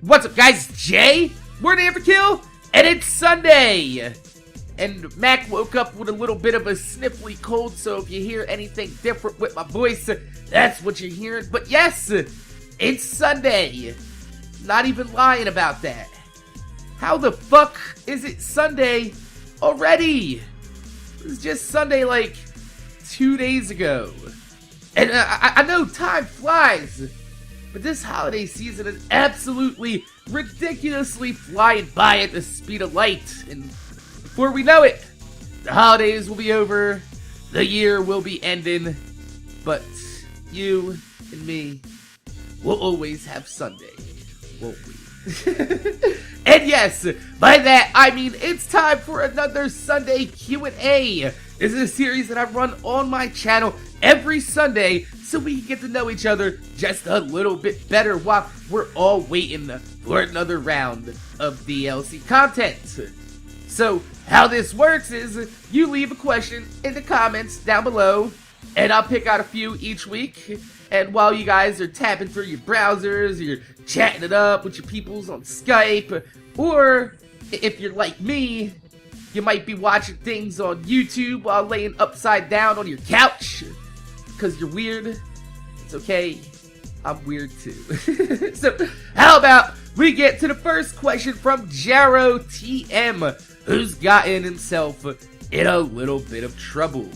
What's up, guys? It's Jay, MorninAfterKill, and it's Sunday! And Mac woke up with a little bit of a sniffly cold, so if you hear anything different with my voice, that's what you're hearing. But yes, it's Sunday. Not even lying about that. How the fuck is it Sunday already? It was just Sunday like 2 days ago. And I know time flies, but this holiday season is absolutely ridiculously flying by at the speed of light. And before we know it, the holidays will be over, the year will be ending, but you and me will always have Sunday, won't we? And yes, by that I mean it's time for another Sunday Q&A. This is a series that I run on my channel every Sunday so we can get to know each other just a little bit better while we're all waiting for another round of DLC content. So how this works is you leave a question in the comments down below and I'll pick out a few each week. And while you guys are tapping through your browsers, you're chatting it up with your peoples on Skype, or if you're like me, you might be watching things on YouTube while laying upside down on your couch, because you're weird. It's okay, I'm weird too. So, how about we get to the first question from Jaro TM, who's gotten himself in a little bit of trouble.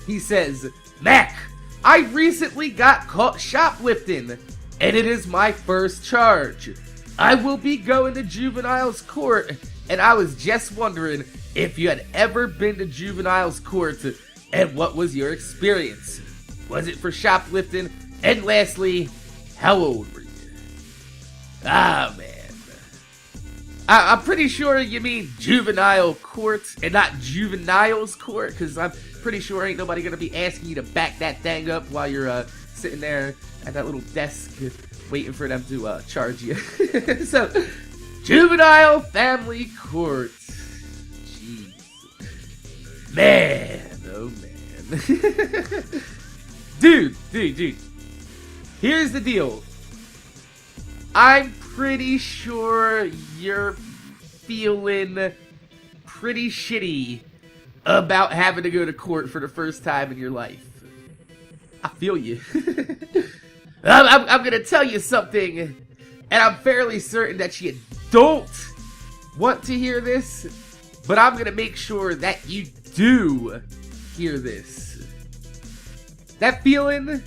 He says, Mac, I recently got caught shoplifting, and it is my first charge. I will be going to juveniles court, and I was just wondering if you had ever been to juveniles court, and what was your experience? Was it for shoplifting? And lastly, how old were you? Ah, man. I'm pretty sure you mean juvenile court and not juveniles court, because I'm pretty sure ain't nobody gonna be asking you to back that thing up while you're sitting there at that little desk waiting for them to charge you. So, juvenile family court. Jeez. Man, oh man. Dude. Here's the deal. I'm pretty sure you're feeling pretty shitty about having to go to court for the first time in your life. I feel you. I'm gonna tell you something, and I'm fairly certain that you don't want to hear this, but I'm gonna make sure that you do hear this. That feeling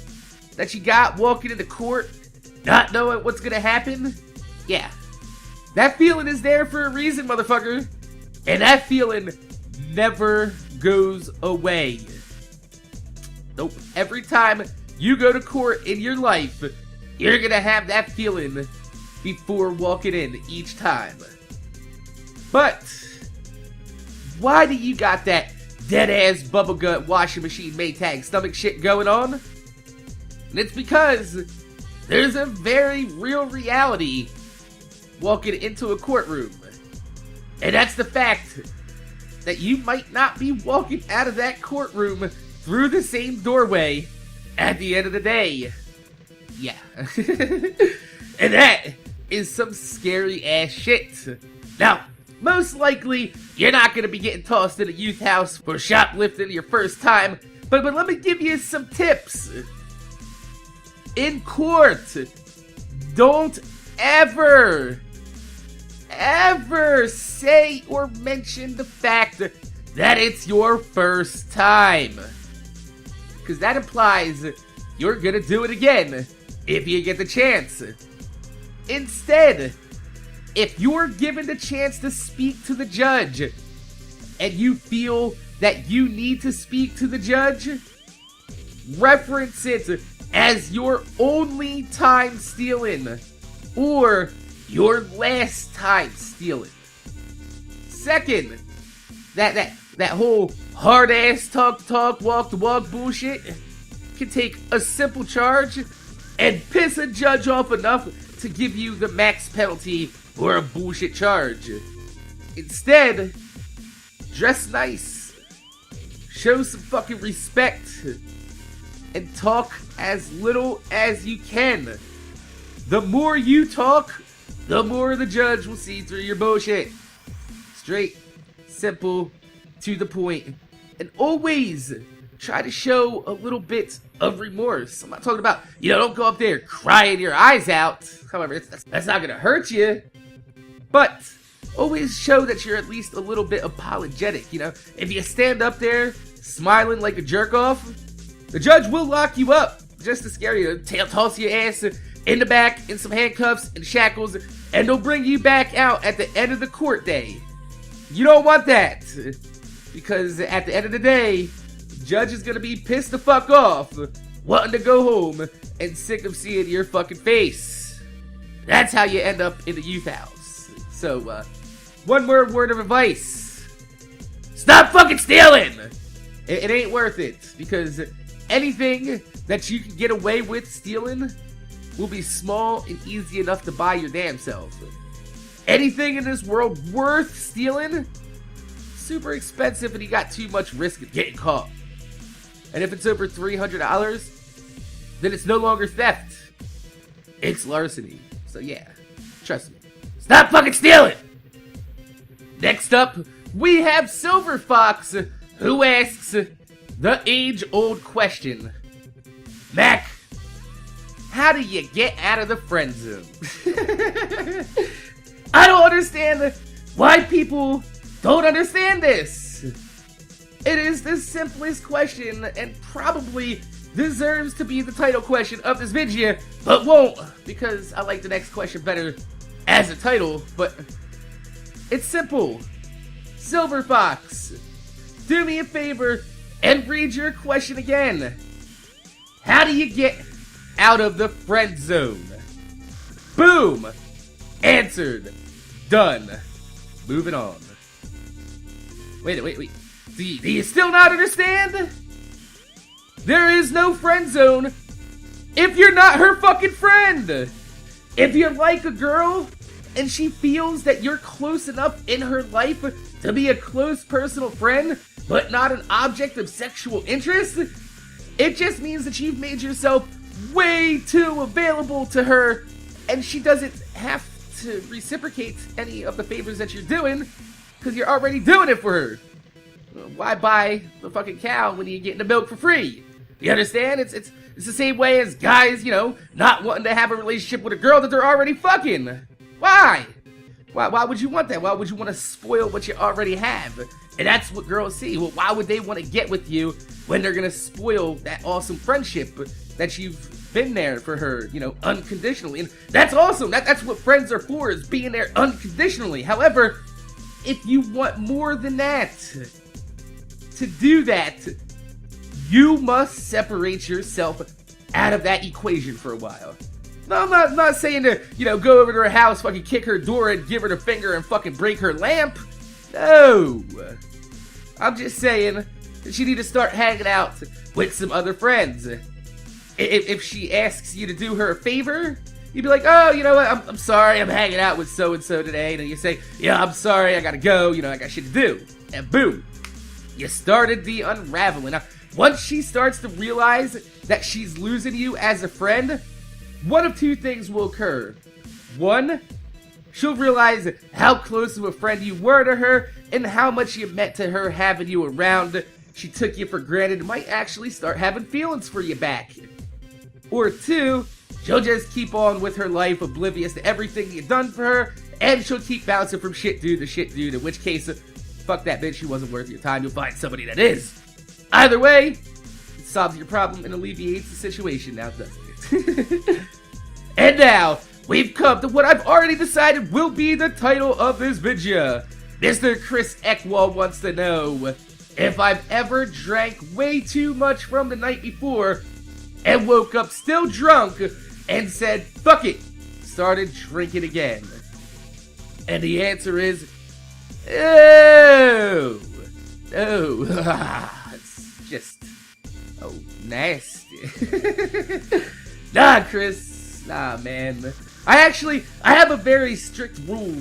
that you got walking into court, not knowing what's gonna happen, yeah. That feeling is there for a reason, motherfucker. And that feeling never goes away. Nope. Every time you go to court in your life, you're gonna have that feeling before walking in each time. But why do you got that dead-ass bubblegut washing machine Maytag stomach shit going on? And it's because there's a very real reality walking into a courtroom. And that's the fact that you might not be walking out of that courtroom through the same doorway at the end of the day. Yeah. And that is some scary ass shit. Now, most likely, you're not going to be getting tossed in a youth house for shoplifting your first time, but let me give you some tips. In court, don't ever say or mention the fact that it's your first time. Because that implies you're gonna do it again if you get the chance. Instead, if you're given the chance to speak to the judge and you feel that you need to speak to the judge, reference it as your only time stealing or your last time stealing. Second, that whole hard ass talk walk bullshit can take a simple charge and piss a judge off enough to give you the max penalty for a bullshit charge. Instead, dress nice, show some fucking respect, and talk as little as you can. The more you talk, the more the judge will see through your bullshit. Straight, simple, to the point, and always try to show a little bit of remorse. I'm not talking about, don't go up there crying your eyes out. However, that's not gonna hurt you. But always show that you're at least a little bit apologetic, If you stand up there smiling like a jerk-off, the judge will lock you up just to scare you. Toss your ass in the back in some handcuffs and shackles, and they'll bring you back out at the end of the court day. You don't want that, because at the end of the day, the judge is gonna be pissed the fuck off, wanting to go home, and sick of seeing your fucking face. That's how you end up in the youth house. So, one more word of advice. Stop fucking stealing! It ain't worth it, because anything that you can get away with stealing will be small and easy enough to buy your damn self. Anything in this world worth stealing, super expensive, and you got too much risk of getting caught. And if it's over $300, then it's no longer theft. It's larceny. So yeah, trust me. Stop fucking stealing! Next up, we have Silver Fox, who asks the age-old question. Mac, how do you get out of the friend zone? I don't understand why people don't understand this. It is the simplest question and probably deserves to be the title question of this video, but won't, because I like the next question better as a title. But it's simple. Silver Fox, do me a favor and read your question again. How do you get out of the friend zone? Boom! Answered. Done. Moving on. Wait. Do you still not understand? There is no friend zone if you're not her fucking friend. If you like a girl and she feels that you're close enough in her life to be a close personal friend, but not an object of sexual interest, it just means that you've made yourself way too available to her, and she doesn't have to reciprocate any of the favors that you're doing, because you're already doing it for her. Why buy the fucking cow when you're getting the milk for free? You understand? It's the same way as guys, not wanting to have a relationship with a girl that they're already fucking. Why? Why would you want that? Why would you want to spoil what you already have? And that's what girls see. Well, why would they want to get with you when they're gonna spoil that awesome friendship that you've been there for her, unconditionally? And that's awesome. That's what friends are for, is being there unconditionally. However, if you want more than that, to do that, you must separate yourself out of that equation for a while. No, I'm not saying to, go over to her house, fucking kick her door and give her the finger and fucking break her lamp. No. I'm just saying that you need to start hanging out with some other friends. If she asks you to do her a favor, you'd be like, oh, you know what, I'm sorry, I'm hanging out with so-and-so today. And then you say, yeah, I'm sorry, I gotta go, I got shit to do. And boom, you started the unraveling. Now, once she starts to realize that she's losing you as a friend, one of two things will occur. One, she'll realize how close of a friend you were to her and how much you meant to her having you around. She took you for granted and might actually start having feelings for you back. Or two, she'll just keep on with her life oblivious to everything you've done for her, and she'll keep bouncing from shit dude to shit dude, in which case, fuck that bitch, she wasn't worth your time, you'll find somebody that is. Either way, it solves your problem and alleviates the situation now, doesn't it? And now, we've come to what I've already decided will be the title of this video. Mr. Chris Eckwall wants to know if I've ever drank way too much from the night before and woke up still drunk and said, fuck it, started drinking again. And the answer is, oh, it's just, nasty. Nah, Chris, nah, man. I have a very strict rule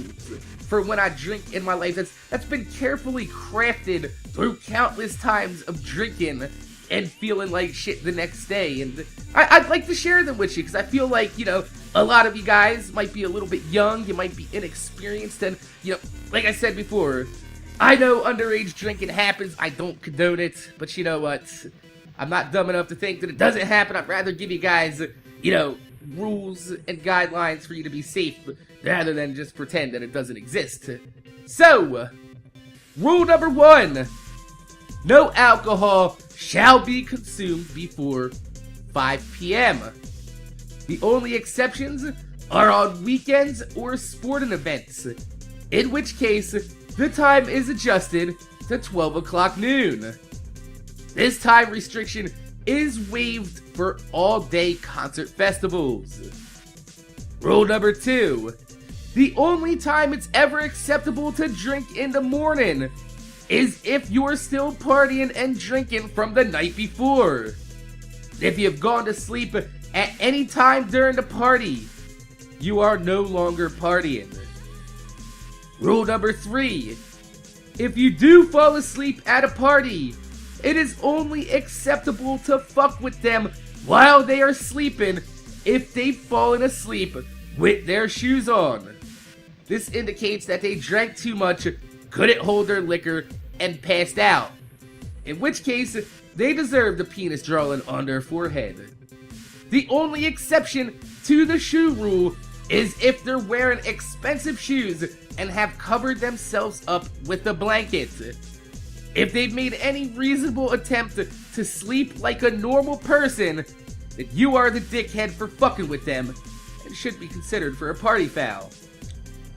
for when I drink in my life that's been carefully crafted through countless times of drinking. and feeling like shit the next day. And I'd like to share them with you because I feel like, a lot of you guys might be a little bit young, you might be inexperienced, and, like I said before, I know underage drinking happens, I don't condone it, but you know what? I'm not dumb enough to think that it doesn't happen. I'd rather give you guys, rules and guidelines for you to be safe, rather than just pretend that it doesn't exist. So, rule number 1, no alcohol shall be consumed before 5 p.m. The only exceptions are on weekends or sporting events, in which case the time is adjusted to 12 o'clock noon. This time restriction is waived for all-day concert festivals. Rule number 2, the only time it's ever acceptable to drink in the morning is if you're still partying and drinking from the night before. If you've gone to sleep at any time during the party, you are no longer partying. Rule number 3, if you do fall asleep at a party, it is only acceptable to fuck with them while they are sleeping if they've fallen asleep with their shoes on. This indicates that they drank too much, couldn't hold their liquor, and passed out. In which case, they deserve the penis drawing on their forehead. The only exception to the shoe rule is if they're wearing expensive shoes and have covered themselves up with a blanket. If they've made any reasonable attempt to sleep like a normal person, then you are the dickhead for fucking with them and should be considered for a party foul.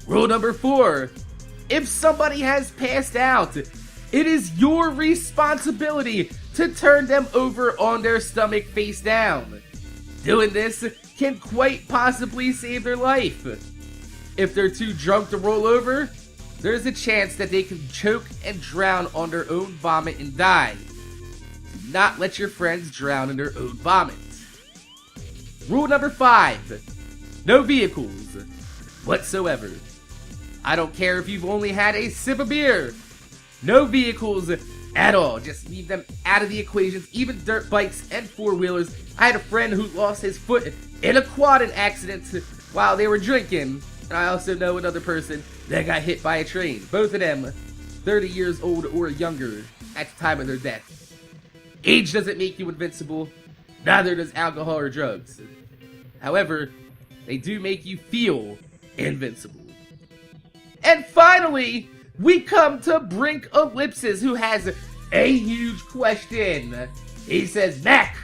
Rule number 4, if somebody has passed out, it is your responsibility to turn them over on their stomach face down. Doing this can quite possibly save their life. If they're too drunk to roll over, there's a chance that they can choke and drown on their own vomit and die. Do not let your friends drown in their own vomit. Rule number 5, no vehicles whatsoever. I don't care if you've only had a sip of beer. No vehicles at all. Just leave them out of the equations, even dirt bikes and four-wheelers. I had a friend who lost his foot in a quad accident while they were drinking. And I also know another person that got hit by a train. Both of them 30 years old or younger at the time of their death. Age doesn't make you invincible. Neither does alcohol or drugs. However, they do make you feel invincible. And finally, we come to Brink Ellipsis, who has a huge question. He says, Mac,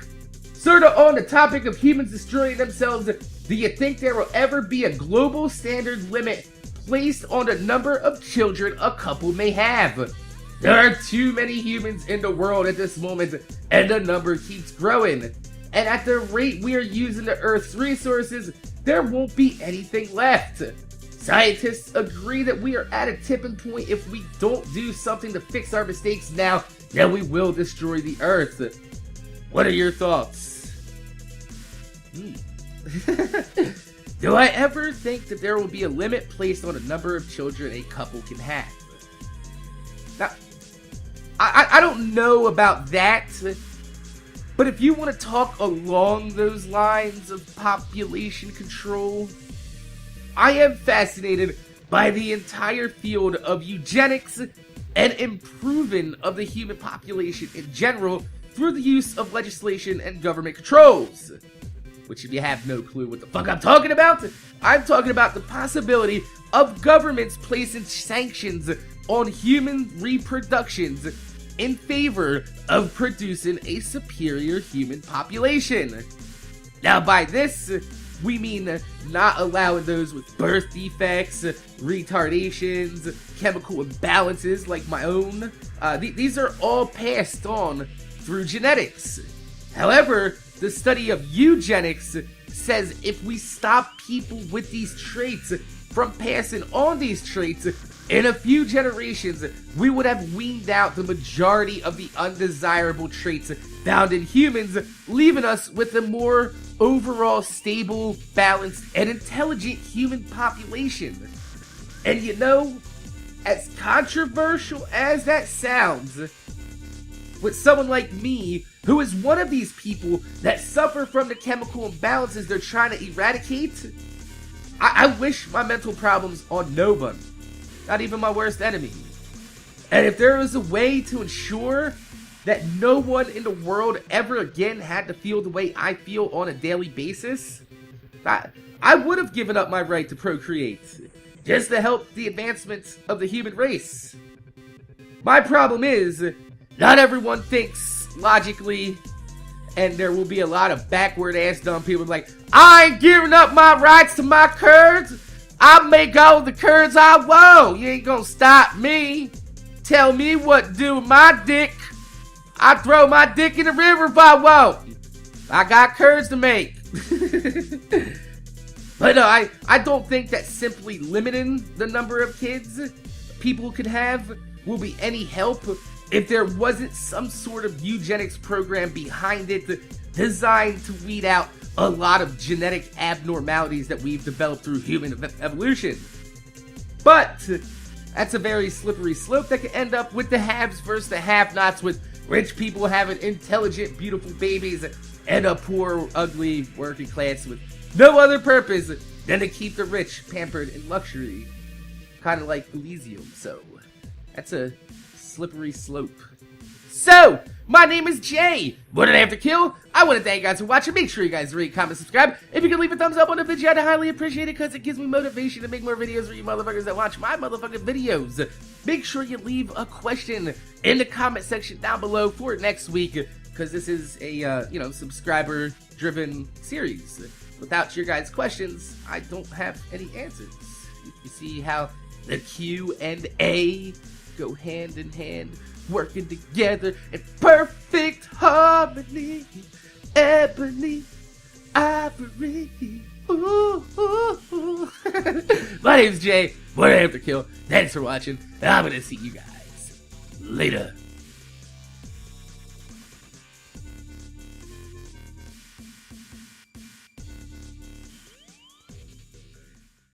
sorta on the topic of humans destroying themselves, do you think there will ever be a global standard limit placed on the number of children a couple may have? There are too many humans in the world at this moment, and the number keeps growing. And at the rate we are using the Earth's resources, there won't be anything left. Scientists agree that we are at a tipping point. If we don't do something to fix our mistakes now, then we will destroy the Earth. What are your thoughts? Do I ever think that there will be a limit placed on the number of children a couple can have? Now, I don't know about that, but if you want to talk along those lines of population control, I am fascinated by the entire field of eugenics and improving of the human population in general through the use of legislation and government controls. Which, if you have no clue what the fuck I'm talking about the possibility of governments placing sanctions on human reproductions in favor of producing a superior human population. Now, by this, we mean not allowing those with birth defects, retardations, chemical imbalances like my own. These are all passed on through genetics. However, the study of eugenics says if we stop people with these traits from passing on these traits, in a few generations, we would have weaned out the majority of the undesirable traits found in humans, leaving us with a more overall stable, balanced, and intelligent human population. And you know, as controversial as that sounds, with someone like me who is one of these people that suffer from the chemical imbalances they're trying to eradicate, I wish my mental problems on no one, not even my worst enemy. And if there was a way to ensure that no one in the world ever again had to feel the way I feel on a daily basis, I would have given up my right to procreate, just to help the advancement of the human race. My problem is, not everyone thinks logically, and there will be a lot of backward ass dumb people like, I ain't giving up my rights to my curds. I make all the curds I want. You ain't gonna stop me. Tell me what to do with my dick. I throw my dick in the river if I want. I got curds to make. But no, I don't think that simply limiting the number of kids people could have will be any help if there wasn't some sort of eugenics program behind it designed to weed out a lot of genetic abnormalities that we've developed through human evolution. But that's a very slippery slope that could end up with the haves versus the have-nots, with rich people having intelligent, beautiful babies and a poor, ugly working class with no other purpose than to keep the rich pampered in luxury. Kind of like Elysium, so that's a slippery slope. So, my name is Jay. MorninAfterKill. I want to thank you guys for watching. Make sure you guys rate, comment, subscribe. If you can leave a thumbs up on the video, I'd highly appreciate it because it gives me motivation to make more videos for you motherfuckers that watch my motherfucking videos. Make sure you leave a question in the comment section down below for next week because this is a, subscriber-driven series. Without your guys' questions, I don't have any answers. You see how the Q&A go hand in hand, working together in perfect harmony. Ebony, ivory. Ooh, ooh, ooh. My name's Jay. MorninAfterKill. Thanks for watching. I'm gonna see you guys later.